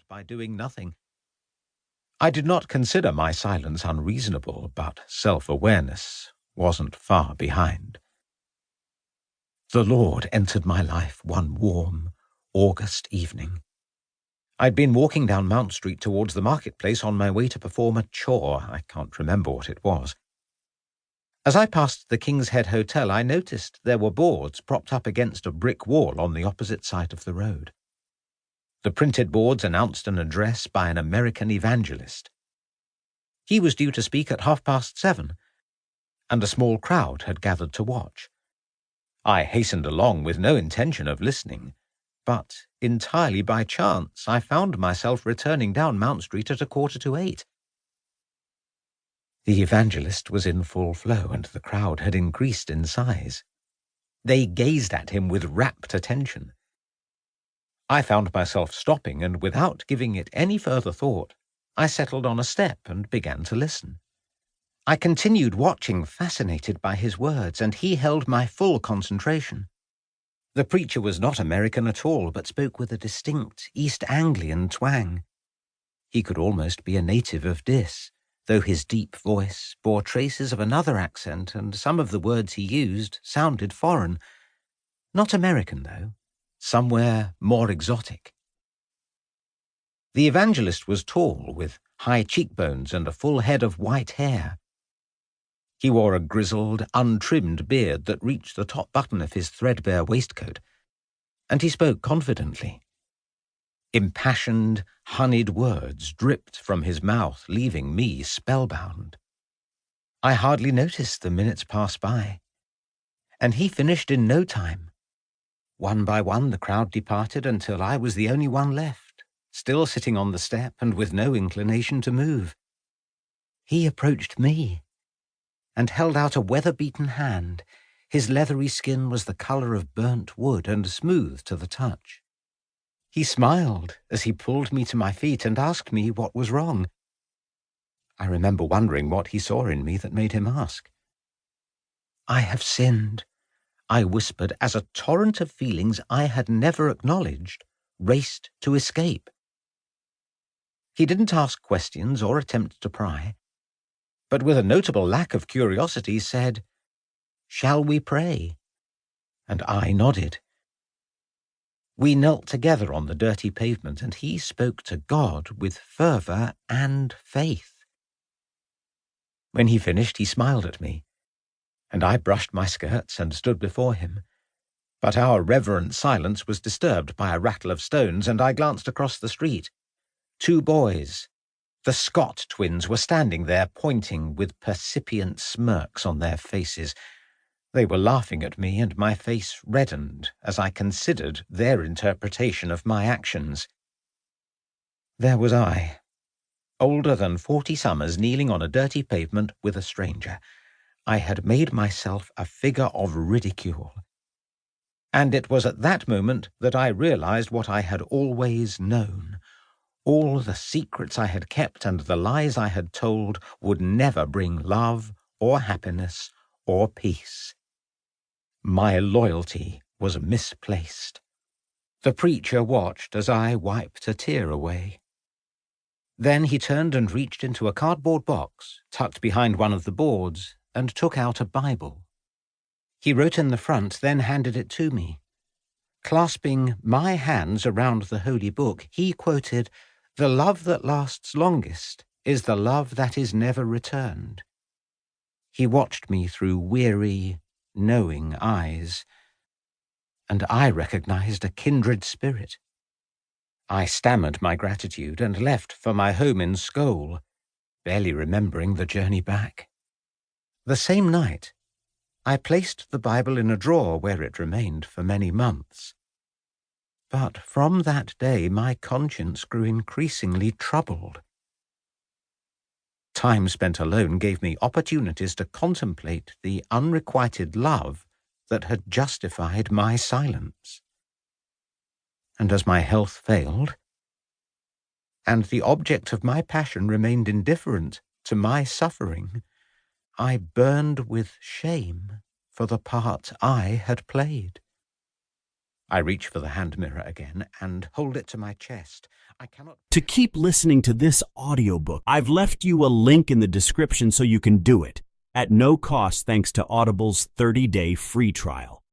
by doing nothing. I did not consider my silence unreasonable, but self-awareness wasn't far behind. The Lord entered my life one warm, August evening. I'd been walking down Mount Street towards the marketplace on my way to perform a chore. I can't remember what it was. As I passed the King's Head Hotel, I noticed there were boards propped up against a brick wall on the opposite side of the road. The printed boards announced an address by an American evangelist. He was due to speak at 7:30, and a small crowd had gathered to watch. I hastened along with no intention of listening, but entirely by chance I found myself returning down Mount Street at 7:45. The evangelist was in full flow, and the crowd had increased in size. They gazed at him with rapt attention. I found myself stopping, and without giving it any further thought, I settled on a step and began to listen. I continued watching, fascinated by his words, and he held my full concentration. The preacher was not American at all, but spoke with a distinct East Anglian twang. He could almost be a native of Dis, though his deep voice bore traces of another accent, and some of the words he used sounded foreign. Not American, though. Somewhere more exotic. The evangelist was tall, with high cheekbones and a full head of white hair. He wore a grizzled, untrimmed beard that reached the top button of his threadbare waistcoat, and he spoke confidently. Impassioned, honeyed words dripped from his mouth, leaving me spellbound. I hardly noticed the minutes pass by, and he finished in no time. One by one the crowd departed until I was the only one left, still sitting on the step and with no inclination to move. He approached me and held out a weather-beaten hand. His leathery skin was the color of burnt wood and smooth to the touch. He smiled as he pulled me to my feet and asked me what was wrong. I remember wondering what he saw in me that made him ask. "I have sinned," I whispered as a torrent of feelings I had never acknowledged raced to escape. He didn't ask questions or attempt to pry, but with a notable lack of curiosity said, "Shall we pray?" And I nodded. We knelt together on the dirty pavement, and he spoke to God with fervor and faith. When he finished, he smiled at me, and I brushed my skirts and stood before him. But our reverent silence was disturbed by a rattle of stones, and I glanced across the street. 2 boys, the Scott twins, were standing there, pointing with percipient smirks on their faces. They were laughing at me, and my face reddened as I considered their interpretation of my actions. There was I, older than 40 summers, kneeling on a dirty pavement with a stranger. I had made myself a figure of ridicule. And it was at that moment that I realized what I had always known. All the secrets I had kept and the lies I had told would never bring love or happiness or peace. My loyalty was misplaced. The preacher watched as I wiped a tear away. Then he turned and reached into a cardboard box tucked behind one of the boards and took out a Bible. He wrote in the front, then handed it to me. Clasping my hands around the holy book, he quoted, "The love that lasts longest is the love that is never returned." He watched me through weary, knowing eyes, and I recognized a kindred spirit. I stammered my gratitude and left for my home in Scole, barely remembering the journey back. The same night, I placed the Bible in a drawer where it remained for many months. But from that day, my conscience grew increasingly troubled. Time spent alone gave me opportunities to contemplate the unrequited love that had justified my silence. And as my health failed, and the object of my passion remained indifferent to my suffering, I burned with shame for the part I had played. I reach for the hand mirror again and hold it to my chest. I cannot. To keep listening to this audiobook, I've left you a link in the description so you can do it at no cost thanks to Audible's 30-day free trial.